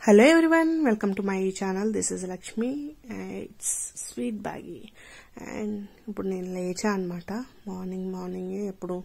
Hello everyone, welcome to my channel. This is Lakshmi. It's sweet baggy. And ఇప్పుడు నేను లేచా అన్నమాట. Morning ఎప్పుడు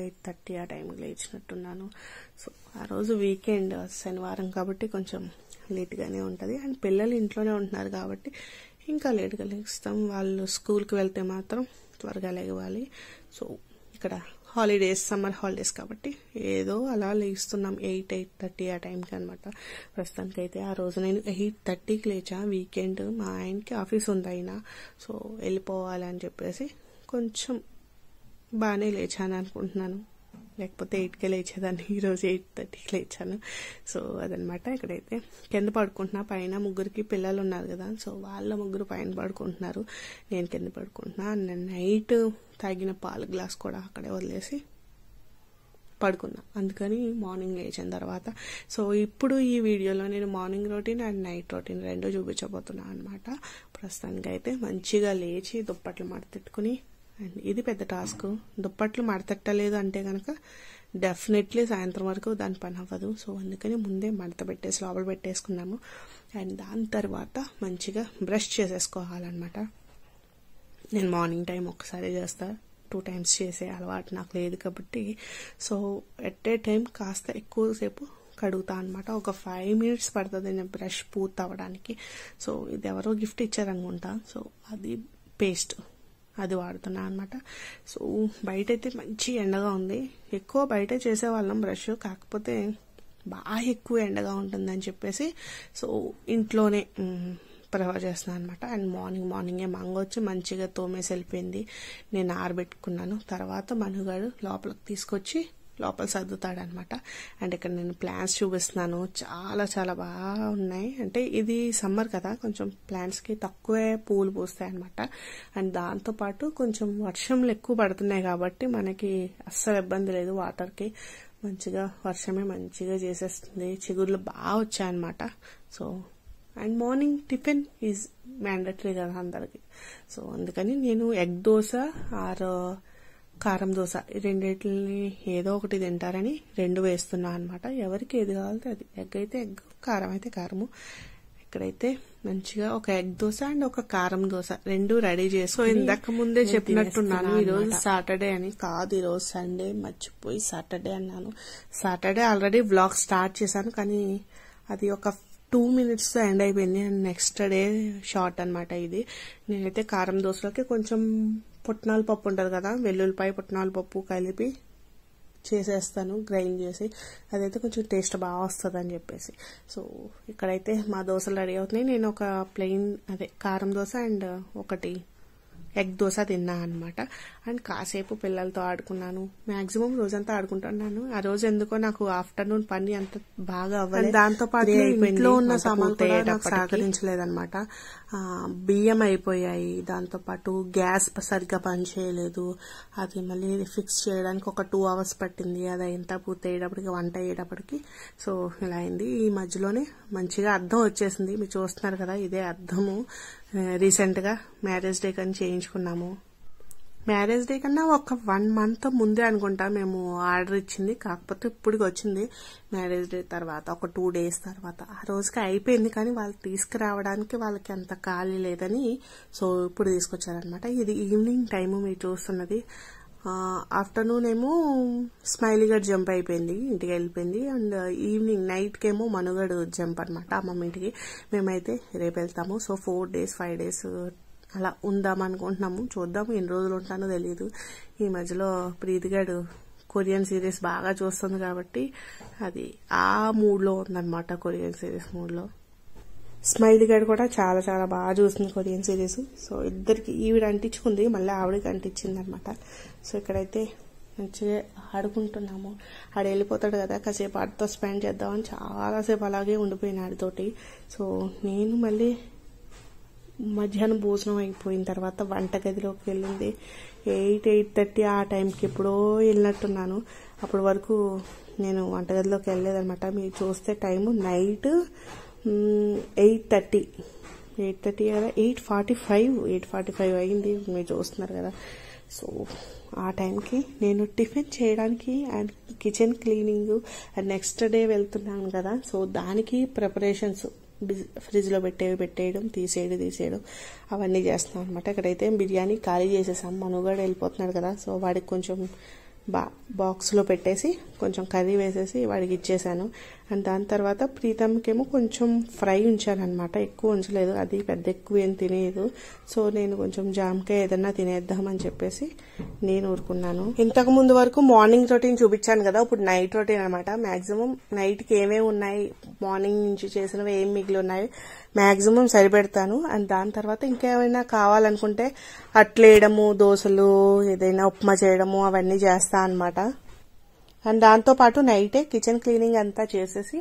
8:30 ఆ టైంకి లేచినట్టున్నాను. సో ఆ రోజు వీకెండ్ శనివారం కాబట్టి కొంచెం లేట్గానే ఉంటుంది. అండ్ పిల్లలు ఇంట్లోనే ఉంటున్నారు కాబట్టి ఇంకా లేట్గా లేస్తాం. వాళ్ళు స్కూల్కి వెళ్తే మాత్రం త్వరగా లేవాలి. సో ఇక్కడ హాలిడేస్, సమ్మర్ హాలిడేస్ కాబట్టి ఏదో అలా లేస్తున్నాం 8:30 ఆ టైంకి అనమాట. ప్రస్తుతానికైతే ఆ రోజు నేను 8:30కి లేచా. వీకెండ్ మా ఆయనకి ఆఫీస్ ఉంది అయినా, సో వెళ్ళిపోవాలని చెప్పేసి కొంచెం బాగానే లేచాను అనుకుంటున్నాను. లేకపోతే 8కే లేచేదాన్ని, ఈరోజు 8:30కి లేచాను. సో అదనమాట. ఇక్కడైతే కింద పడుకుంటున్నా. పైన ముగ్గురికి పిల్లలు ఉన్నారు కదా, సో వాళ్ళ ముగ్గురు పైన పడుకుంటున్నారు, నేను కింద పడుకుంటున్నా. నేను నైట్ తాగిన పాల గ్లాస్ కూడా అక్కడే వదిలేసి పడుకున్నా. అందుకని మార్నింగ్ లేచిన తర్వాత సో ఇప్పుడు ఈ వీడియోలో నేను morning routine and night routine రెండూ చూపించబోతున్నాను అనమాట. ప్రస్తుతానికి అయితే మంచిగా లేచి దుప్పట్లు మడతెట్టుకుని, అండ్ ఇది పెద్ద టాస్క్. దుప్పట్లు మడతెట్టలేదు అంటే కనుక డెఫినెట్లీ సాయంత్రం వరకు దాని పని అవ్వదు. సో అందుకని ముందే మడత పెట్టేసి లోపల పెట్టేసుకున్నాము. అండ్ దాని తర్వాత మంచిగా బ్రష్ చేసేసుకోవాలన్నమాట. నేను మార్నింగ్ టైం ఒక్కసారి చేస్తా, 2 times చేసే అలవాటు నాకు లేదు కాబట్టి సో ఎట్ ఏ టైం కాస్త ఎక్కువసేపు కడుగుతా అనమాట. ఒక 5 minutes పడుతుంది నేను బ్రష్ పూర్తి అవ్వడానికి. సో ఇది ఎవరో గిఫ్ట్ ఇచ్చారనుకుంటా. సో అది పేస్ట్, అది వాడుతున్నా అనమాట. సో బయట అయితే మంచి ఎండగా ఉంది. ఎక్కువ బయటే చేసేవాళ్ళం బ్రష్, కాకపోతే బాగా ఎక్కువ ఎండగా ఉంటుందని చెప్పేసి సో ఇంట్లోనే ప్రిఫర్ చేస్తున్నాను అనమాట. అండ్ మార్నింగే మంగ వచ్చి మంచిగా తోమేసి వెళ్ళిపోయింది. నేను ఆరబెట్టుకున్నాను. తర్వాత మనుగాడు లోపలికి తీసుకొచ్చి లోపల సర్దుతాడనమాట. అండ్ ఇక్కడ నేను ప్లాంట్స్ చూపిస్తున్నాను. చాలా చాలా బాగా ఉన్నాయి. అంటే ఇది సమ్మర్ కదా, కొంచెం ప్లాంట్స్కి తక్కువే పూలు పూస్తాయి అనమాట. అండ్ దాంతోపాటు కొంచెం వర్షంలు ఎక్కువ పడుతున్నాయి కాబట్టి మనకి అస్సలు ఇబ్బంది లేదు. వాటర్కి మంచిగా వర్షమే మంచిగా చేసేస్తుంది. చిగుర్లు బాగా వచ్చాయన్నమాట. So and morning tiffin is mandatory కదా అందరికి. సో అందుకని నేను ఎగ్ దోశ ఆర్ కారం దోశ ఈ రెండింటిని ఏదో ఒకటి తింటారని 2 వేస్తున్నా అనమాట. ఎవరికి ఏది కావాలంటే అది. ఎగ్ అయితే ఎగ్, కారం అయితే కారము. ఇక్కడైతే మంచిగా ఒక ఎగ్ దోశ అండ్ ఒక కారం దోశ 2 రెడీ చేసి, సో ఇందాక ముందే చెప్పినట్టున్నాను ఈరోజు సాటర్డే అని. కాదు, ఈరోజు సండే, మర్చిపోయి సాటర్డే అన్నాను. సాటర్డే ఆల్రెడీ వ్లాగ్ స్టార్ట్ చేశాను, కానీ అది ఒక 2 minutes ఎండ్ అయిపోయింది. అండ్ నెక్స్ట్ డే షార్ట్ అనమాట ఇది. నేనైతే కారం దోశలోకి కొంచెం పుట్నాల పప్పు ఉంటుంది కదా, వెల్లుల్లిపాయ పుట్నాల పప్పు కలిపి చేసేస్తాను, గ్రైండ్ చేసి. అదైతే కొంచెం టేస్ట్ బాగా వస్తుంది అని చెప్పేసి. సో ఇక్కడైతే మా దోశలు రెడీ అవుతున్నాయి. నేను ఒక ప్లెయిన్ కారం దోశ అండ్ ఒకటి ఎగ్ దోశ తిన్నా అనమాట. అండ్ కాసేపు పిల్లలతో ఆడుకున్నాను. మాక్సిమం రోజంతా ఆడుకుంటున్నాను. ఆ రోజు ఎందుకో నాకు ఆఫ్టర్నూన్ పని అంత బాగా అవ్వలేదు. దాంతో పాటు ఇంట్లో ఉన్న సామాన్ నాకు సహకరించలేదన్నమాట. బియ్యం అయిపోయాయి, దాంతో పాటు గ్యాస్ సరిగ్గా పనిచేయలేదు. అది మళ్ళీ ఫిక్స్ చేయడానికి ఒక 2 hours పట్టింది. అది ఎంత పూర్తి అయ్యేటప్పటికి, వంట అయ్యేటప్పటికి సో ఇలా అయింది. ఈ మధ్యలోనే మంచిగా అద్దం వచ్చేసింది. మీరు చూస్తున్నారు కదా, ఇదే అద్దము. రీసెంట్ గా మ్యారేజ్ డే కని చేయించుకున్నాము. మ్యారేజ్ డే కన్నా ఒక 1 month ముందే అనుకుంటా మేము ఆర్డర్ ఇచ్చింది. కాకపోతే ఇప్పటికి వచ్చింది మ్యారేజ్ డే తర్వాత, ఒక 2 days తర్వాత. ఆ రోజుకి అయిపోయింది, కానీ వాళ్ళు తీసుకురావడానికి వాళ్ళకి అంత ఖాళీ లేదని సో ఇప్పుడు తీసుకొచ్చారనమాట. ఇది ఈవినింగ్ టైము మీరు చూస్తున్నది. ఆఫ్టర్నూన్ ఏమో స్మైలీ గడ్ జంప్ అయిపోయింది, ఇంటికి వెళ్ళిపోయింది. అండ్ ఈవినింగ్ నైట్కేమో మనుగడు జంప్ అనమాట అమ్మమ్మ ఇంటికి. మేమైతే రేపు వెళ్తాము. సో 4 days 5 days అలా ఉందామనుకుంటున్నాము. చూద్దాము ఎన్ని రోజులు ఉంటానో తెలియదు. ఈ మధ్యలో ప్రీతిగాడు కొరియన్ సిరీస్ బాగా చూస్తుంది కాబట్టి అది ఆ మూడ్లో ఉందన్నమాట, కొరియన్ సిరీస్ మూడ్లో. స్మైలీ గడ్ కూడా చాలా చాలా బాగా చూస్తుంది కొరియన్ సిరీస్. సో ఇద్దరికి ఈవిడ అంటించుకుంది, మళ్ళీ ఆవిడకి అంటించింది అనమాట. సో ఇక్కడైతే మంచిగా ఆడుకుంటున్నాము. ఆడు వెళ్ళిపోతాడు కదా, కాసేపు ఆడితో స్పెండ్ చేద్దామని చాలాసేపు అలాగే ఉండిపోయిన ఆడితోటి. సో నేను మళ్ళీ మధ్యాహ్నం భోజనం అయిపోయిన తర్వాత వంటగదిలోకి వెళ్ళింది 8:30 ఆ టైంకి ఎప్పుడో వెళ్ళినట్టున్నాను. అప్పటి వరకు నేను వంటగదిలోకి వెళ్ళలేదనమాట. మీరు చూస్తే టైము నైట్ 8:30 కదా, 8:45 అయింది. మీరు చూస్తున్నారు కదా. సో ఆ టైంకి నేను టిఫిన్ చేయడానికి and kitchen cleaning and next day వెళ్తున్నాను కదా, సో దానికి ప్రిపరేషన్స్ ఫ్రిడ్జ్లో పెట్టేయడం తీసేయడం అవన్నీ చేస్తున్నాను అనమాట. ఇక్కడైతే బిర్యానీ ఖాళీ చేసేసాం, మనుగాడు వెళ్ళిపోతున్నాడు కదా, సో వాడికి కొంచెం బాక్స్లో పెట్టేసి కొంచెం కర్రీ వేసేసి వాడికి ఇచ్చేసాను. అండ్ దాని తర్వాత ప్రీతమ్కేమో కొంచెం ఫ్రై ఉంచానమాట, ఎక్కువ ఉంచలేదు, అది పెద్ద ఎక్కువ ఏం తినేదు. సో నేను కొంచెం జామకాయ ఏదన్నా తినేద్దామని చెప్పేసి నేను ఊరుకున్నాను. ఇంతకు ముందు వరకు మార్నింగ్ రొటీన్ చూపించాను కదా, ఇప్పుడు నైట్ రొటీన్ అనమాట. మాక్సిమం నైట్కి ఏమేమి ఉన్నాయి, మార్నింగ్ నుంచి చేసినవి ఏం మిగిలి ఉన్నాయి మాక్సిమం సరిపెడతాను. అండ్ దాని తర్వాత ఇంకేమైనా కావాలనుకుంటే అట్లేయడము, దోశలు, ఏదైనా ఉప్మా చేయడము అవన్నీ చేస్తా అనమాట. అండ్ దాంతోపాటు నైటే కిచెన్ క్లీనింగ్ అంతా చేసేసి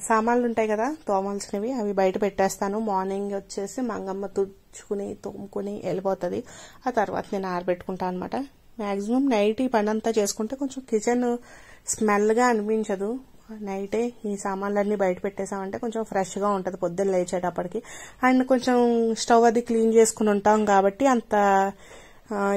సామాన్లు ఉంటాయి కదా తోమాల్సినవి అవి బయట పెట్టేస్తాను. మార్నింగ్ వచ్చేసి మంగమ్మ తుడుచుకుని తోముకుని వెళ్ళిపోతుంది. ఆ తర్వాత నేను ఆరబెట్టుకుంటాను అనమాట. మాక్సిమం నైట్ ఈ పని అంతా చేసుకుంటే కొంచెం కిచెన్ స్మెల్గా అనిపించదు. నైటే ఈ సామాన్లన్నీ బయట పెట్టేసామంటే కొంచెం ఫ్రెష్గా ఉంటుంది పొద్దున్న లేచేటప్పటికి. అండ్ కొంచెం స్టవ్ అది క్లీన్ చేసుకుని ఉంటాం కాబట్టి అంత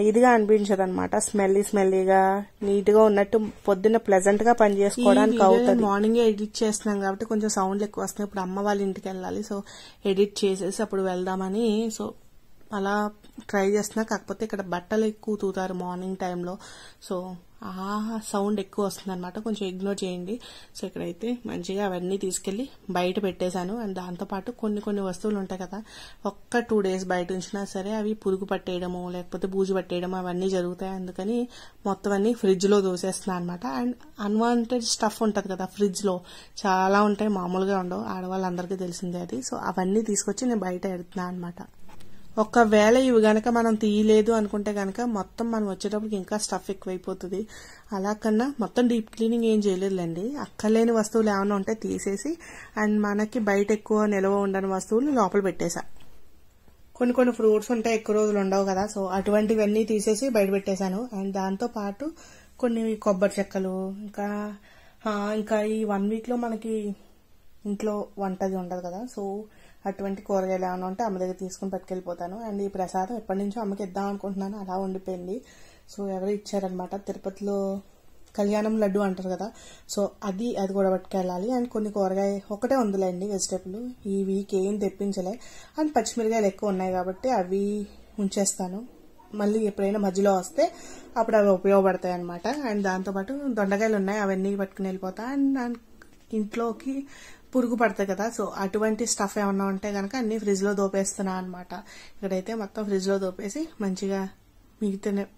ఇదిగా అనిపించదు అనమాట, స్మెల్లీగా నీట్గా ఉన్నట్టు పొద్దున్న ప్లెజెంట్ గా పని చేసుకోవడానికి అవుతుంది. మార్నింగ్ ఎడిట్ చేస్తున్నాం కాబట్టి కొంచెం సౌండ్లు ఎక్కువ వస్తున్నాయి. ఇప్పుడు అమ్మ వాళ్ళ ఇంటికి వెళ్ళాలి, సో ఎడిట్ చేసేసి అప్పుడు వెళ్దామని సో అలా ట్రై చేస్తున్నా. కాకపోతే ఇక్కడ బట్టలు ఎక్కువ తూతారు మార్నింగ్ టైంలో, సో ఆ సౌండ్ ఎక్కువ వస్తుంది అనమాట, కొంచెం ఇగ్నోర్ చేయండి. సో ఇక్కడైతే మంచిగా అవన్నీ తీసుకెళ్లి బయట పెట్టేశాను. అండ్ దాంతోపాటు కొన్ని వస్తువులు ఉంటాయి కదా, ఒక్క 2 days బయట ఉంచినా సరే అవి పురుగు పట్టేయడము లేకపోతే బూజు పట్టేయడము అవన్నీ జరుగుతాయి. అందుకని మొత్తం అన్ని ఫ్రిడ్జ్ లో దోసేస్తున్నాను అనమాట. అండ్ అన్వాంటెడ్ స్టఫ్ ఉంటది కదా ఫ్రిడ్జ్ లో, చాలా ఉంటాయి, మామూలుగా ఉండవు, ఆడవాళ్ళందరికీ తెలిసిందే అది. సో అవన్నీ తీసుకొచ్చి నేను బయట పెడుతున్నాను అనమాట. ఒకవేళ ఇవి గనక మనం తీయలేదు అనుకుంటే గనక మొత్తం మనం వచ్చేటప్పటికి ఇంకా స్టఫ్ ఎక్కువైపోతుంది. అలా కన్నా మొత్తం డీప్ క్లీనింగ్ ఏం చేయలేదులేండి, అక్కర్లేని వస్తువులు ఏమైనా ఉంటే తీసేసి అండ్ మనకి బయట ఎక్కువ నిల్వ ఉండని వస్తువులు లోపల పెట్టేసా. కొన్ని ఫ్రూట్స్ ఉంటాయి ఎక్కువ రోజులు ఉండవు కదా, సో అటువంటివన్నీ తీసేసి బయట పెట్టేశాను. అండ్ దాంతో పాటు కొన్ని కొబ్బరి చెక్కలు, ఇంకా ఈ 1 week లో మనకి ఇంట్లో వంటది ఉండదు కదా, సో అటువంటి కూరగాయలు ఏమైనా ఉంటే అమ్మ దగ్గర తీసుకుని పట్టుకెళ్ళిపోతాను. అండ్ ఈ ప్రసాదం ఎప్పటి నుంచో అమ్మకి ఇద్దాం అనుకుంటున్నాను, అలా ఉండిపోయింది. సో ఎవరు ఇచ్చారనమాట, తిరుపతిలో కళ్యాణం లడ్డు అంటారు కదా, సో అది కూడా పట్టుకెళ్ళాలి. అండ్ కొన్ని కూరగాయ ఒకటే ఉందిలేండి వెజిటేబుల్, ఈ వీక్ ఏం తెప్పించలే. అండ్ పచ్చిమిరకాయలు ఎక్కువ ఉన్నాయి కాబట్టి అవి ఉంచేస్తాను, మళ్ళీ ఎప్పుడైనా మధ్యలో వస్తే అప్పుడు అవి ఉపయోగపడతాయి అనమాట. అండ్ దాంతోపాటు దొండకాయలు ఉన్నాయి, అవన్నీ పట్టుకుని వెళ్ళిపోతా. అండ్ ఇంట్లోకి పురుగు పడతాయి కదా, సో అటువంటి స్టఫ్ ఏమన్నా ఉంటే కనుక అన్ని ఫ్రిడ్జ్ లో దోపేస్తున్నా అనమాట. ఇక్కడైతే మొత్తం ఫ్రిడ్జ్ లో దోపేసి మంచిగా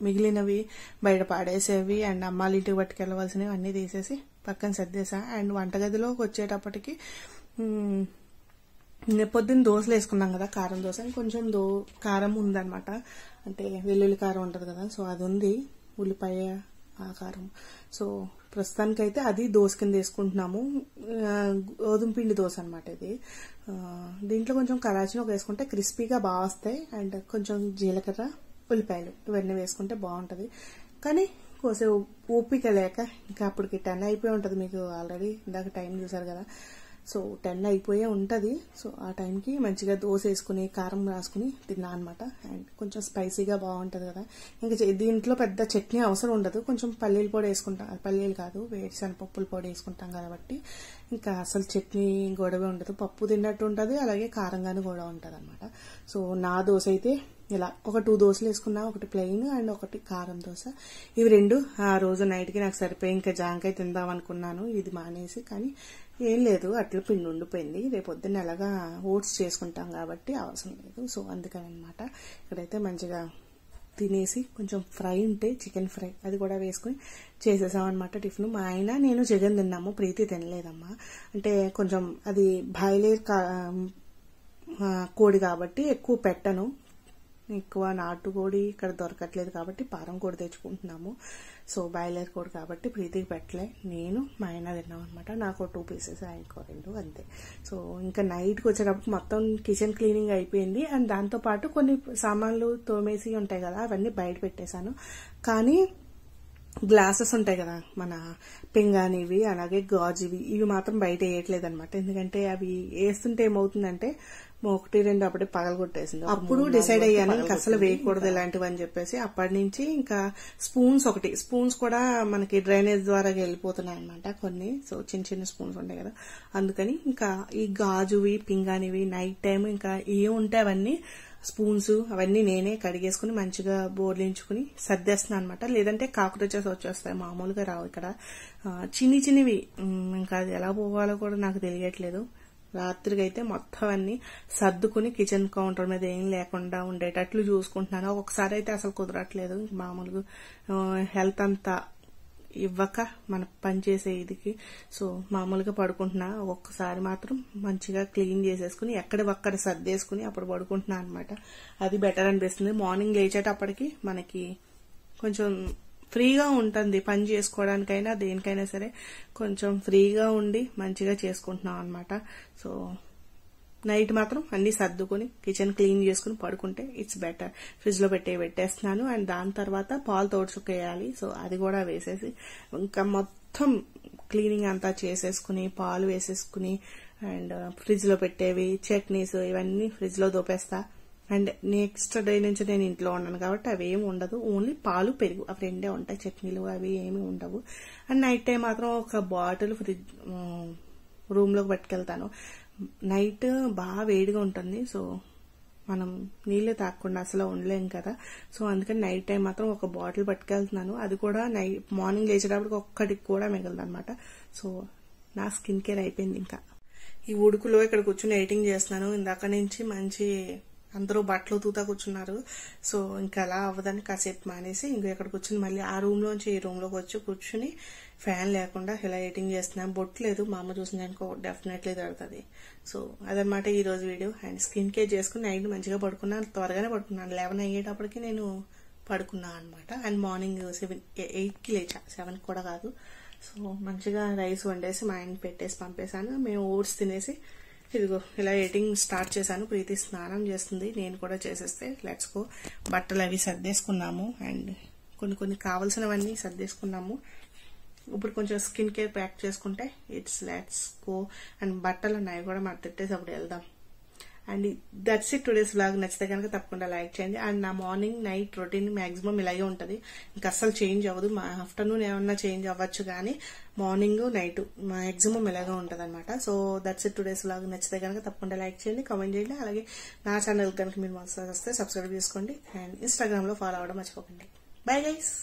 మిగిలినవి బయట పాడేసేవి అండ్ అమ్మాళ్ళ ఇంటికి పట్టుకెళ్ళవలసినవి అన్ని తీసేసి పక్కన సర్దేసా. అండ్ వంటగదిలోకి వచ్చేటప్పటికి పొద్దున్న దోశలు వేసుకున్నాం కదా, కారం దోశ, కొంచెం కారం ఉందనమాట, అంటే వెల్లుల్లి కారం ఉంటది కదా, సో అది ఉంది, ఉల్లిపాయ ఆ కారం. సో ప్రస్తుతానికైతే అది దోశ కింద వేసుకుంటున్నాము. గోధుమ పిండి దోశ అనమాట ఇది. దీంట్లో కొంచెం కరాచీని వేసుకుంటే క్రిస్పీగా బాగా వస్తాయి. అండ్ కొంచెం జీలకర్ర, ఉల్లిపాయలు ఇవన్నీ వేసుకుంటే బాగుంటది. కానీ కోసే ఓపిక లేక ఇంకా అప్పటికి 10 అయిపోయి ఉంటది, మీకు ఆల్రెడీ ఇందాక టైం చూసారు కదా, సో 10 అయిపోయే ఉంటది. సో ఆ టైంకి మంచిగా దోశ వేసుకుని కారం రాసుకుని తిన్నా అనమాట. అండ్ కొంచెం స్పైసీగా బాగుంటది కదా. ఇంకా దీంట్లో పెద్ద చట్నీ అవసరం ఉండదు, కొంచెం పల్లీల పొడి వేసుకుంటాం, పల్లీలు కాదు వేరుశనగపప్పుల పొడి వేసుకుంటాం కాబట్టి ఇంకా అసలు చట్నీ గొడవే ఉండదు, పప్పు తిన్నట్టు ఉంటది, అలాగే కారంగాను కూడా ఉంటది అనమాట. సో నా దోశ అయితే ఇలా ఒక 2 దోశలు వేసుకున్నా, ఒకటి ప్లెయిన్ అండ్ ఒకటి కారం దోశ. ఇవి 2 ఆ రోజు నైట్ కి నాకు సరిపోయి ఇంకా జాంకాయ తిందాం అనుకున్నాను, ఇది మానేసి. కానీ ఏం లేదు, అట్ల పిండి ఉండిపోయింది, రేపు పొద్దున్న ఎలాగా ఓట్స్ చేసుకుంటాం కాబట్టి అవసరం లేదు. సో అందుకని అనమాట. ఇక్కడైతే మంచిగా తినేసి కొంచెం ఫ్రై ఉంటే చికెన్ ఫ్రై అది కూడా వేసుకుని చేసేసామన్నమాట టిఫిన్. మా ఆయన నేను చికెన్ తిన్నాము, ప్రీతి తినలేదమ్మా. అంటే కొంచెం అది బాయిలేర్ కోడి కాబట్టి ఎక్కువ పెట్టను, ఎక్కువ నాటుకోడి ఇక్కడ దొరకట్లేదు కాబట్టి పారం కోడి తెచ్చుకుంటున్నాము. సో బాయిలర్ కోడి కాబట్టి ప్రీతికి పెట్టలే, నేను మా ఆయన తిన్నాం అనమాట. నాకు 2 pieces, ఆయనకో 2 అంతే. సో ఇంకా నైట్కి వచ్చేటప్పుడు మొత్తం కిచెన్ క్లీనింగ్ అయిపోయింది. అండ్ దాంతోపాటు కొన్ని సామాన్లు తోమేసి ఉంటాయి కదా, అవన్నీ బయట పెట్టేశాను. కానీ గ్లాసెస్ ఉంటాయి కదా మన పింగాణివి అలాగే గాజువి, ఇవి మాత్రం బయట వేయట్లేదు అనమాట. ఎందుకంటే అవి వేస్తుంటే ఏమవుతుందంటే ఒకటి రెండు అప్పుడే పగలగొట్టేసింది. అప్పుడు డిసైడ్ అయ్యాను ఇంకా అసలు వేయకూడదు ఇలాంటివి అని చెప్పేసి. అప్పటి నుంచి ఇంకా స్పూన్స్ కూడా మనకి డ్రైనేజ్ ద్వారా వెళ్ళిపోతున్నాయి అనమాట కొన్ని. సో చిన్న చిన్న స్పూన్స్ ఉంటాయి కదా, అందుకని ఇంకా ఈ గాజువి పింగానివి నైట్ టైం ఇంకా ఏం ఉంటే అవన్నీ స్పూన్స్ అవన్నీ నేనే కడిగేసుకుని మంచిగా బోర్లించుకుని సర్దేస్తున్నాను అనమాట. లేదంటే కాక్రోచెస్ వచ్చేస్తాయి, మామూలుగా రావు ఇక్కడ. చిన్నివి ఇంకా అది ఎలా పోవాలో కూడా నాకు తెలియట్లేదు. రాత్రికి అయితే మొత్తం అన్ని సర్దుకుని కిచెన్ కౌంటర్ మీద ఏం లేకుండా ఉండేటట్లు చూసుకుంటున్నాను. ఒకసారి అయితే అసలు కుదరట్లేదు, మామూలుగా హెల్త్ అంతా ఇవ్వక మన పని చేసే ఇదికి. సో మామూలుగా పడుకుంటున్నా, ఒక్కసారి మాత్రం మంచిగా క్లీన్ చేసేసుకుని ఎక్కడొక్కడ సర్దేసుకుని అప్పుడు పడుకుంటున్నా అనమాట. అది బెటర్ అనిపిస్తుంది. మార్నింగ్ లేచేటప్పటికి మనకి కొంచెం ఫ్రీగా ఉంటుంది, పని చేసుకోవడానికైనా దేనికైనా సరే కొంచెం ఫ్రీగా ఉండి మంచిగా చేసుకుంటున్నాం అనమాట. సో నైట్ మాత్రం అన్ని సర్దుకుని కిచెన్ క్లీన్ చేసుకుని పడుకుంటే ఇట్స్ బెటర్. ఫ్రిడ్జ్ లో పెట్టేస్తున్నాను. అండ్ దాని తర్వాత పాలు తోడుచుకేయాలి. సో అది కూడా వేసేసి ఇంకా మొత్తం క్లీనింగ్ అంతా చేసేసుకుని పాలు వేసేసుకుని అండ్ ఫ్రిడ్జ్ లో పెట్టేవి చట్నీస్ ఇవన్నీ ఫ్రిడ్జ్ లో దోపేస్తా. అండ్ నెక్స్ట్ డే నుంచి నేను ఇంట్లో ఉన్నాను కాబట్టి అవి ఏమి ఉండదు, ఓన్లీ పాలు పెరుగు అవి రెండే ఉంటాయి, చట్నీలు అవి ఏమి ఉండవు. అండ్ నైట్ టైం మాత్రం ఒక బాటిల్ ఫ్రిడ్జ్ రూమ్ లోకి పట్టుకెళ్తాను. నైట్ బాగా వేడిగా ఉంటుంది, సో మనం నీళ్లు తాగకుండా అసలు ఉండలేం కదా. సో అందుకని నైట్ టైం మాత్రం ఒక బాటిల్ పట్టుకెళ్తున్నాను. అది కూడా మార్నింగ్ లేచేటప్పటికి ఒక్కడికి కూడా మిగలదు అనమాట. సో నా స్కిన్ కేర్ అయిపోయింది. ఇంకా ఈ ఉడుకులో ఇక్కడ కూర్చుని ఎడిటింగ్ చేస్తున్నాను. ఇందాక నుంచి మంచి అందరూ బట్టలు తూతా కూర్చున్నారు. సో ఇంకా అలా అవ్వదని కాసేపు మానేసి ఇంకో ఇక్కడ కూర్చుని మళ్ళీ ఆ రూమ్ లోంచి ఈ రూమ్ లోకి వచ్చి కూర్చుని ఫ్యాన్ లేకుండా ఇలా ఎడిటింగ్ చేస్తున్నాను. బొట్టు లేదు, మా అమ్మ చూసిందనుకో డెఫినెట్లీ తడుతుంది. సో అదనమాట ఈ రోజు వీడియో. అండ్ స్కిన్ కేర్ చేసుకుని నైట్ మంచిగా పడుకున్నాను, త్వరగానే పడుకున్నాను. 11 అయ్యేటప్పటికి నేను పడుకున్నాను అనమాట. అండ్ మార్నింగ్ 8కి లేచా, 7 కూడా కాదు. సో మంచిగా రైస్ వండేసి మా ఆయన పెట్టేసి పంపేశాను. మేము ఓట్స్ తినేసి ఇదిగో ఇలా ఎడిటింగ్ స్టార్ట్ చేశాను. ప్రీతి స్నానం చేస్తుంది, నేను కూడా చేసేస్తే లెట్స్ గో. బట్టలు అవి సర్దేసుకున్నాము అండ్ కొన్ని కావాల్సినవన్నీ సర్దేసుకున్నాము. ఇప్పుడు కొంచెం స్కిన్ కేర్ ప్యాక్ చేసుకుంటే ఇట్స్ లెట్స్ గో. అండ్ బట్టలు ఉన్నాయి కూడా మడతెట్టేసి అప్పుడు వెళ్దాం. And that's it today's vlog. నచ్చితే కనుక తప్పకుండా లైక్ చేయండి. అండ్ నా మార్నింగ్ నైట్ రొటీన్ మాక్సిమం ఇలాగే ఉంటుంది, ఇంకా అస్సలు చేంజ్ అవ్వదు. మా ఆఫ్టర్నూన్ ఏమన్నా చేంజ్ అవ్వచ్చు కానీ మార్నింగ్ నైట్ మాక్సిమం ఇలాగే ఉంటుంది అనమాట. So that's it today's vlog. నచ్చితే కనుక తప్పకుండా లైక్ చేయండి, కామెంట్ చేయండి. అలాగే నా ఛానల్ కనుక మీరు వస్తే సబ్స్క్రైబ్ చేసుకోండి అండ్ ఇన్స్టాగ్రామ్ లో ఫాలో అవ్వడం మర్చిపోకండి. Bye guys.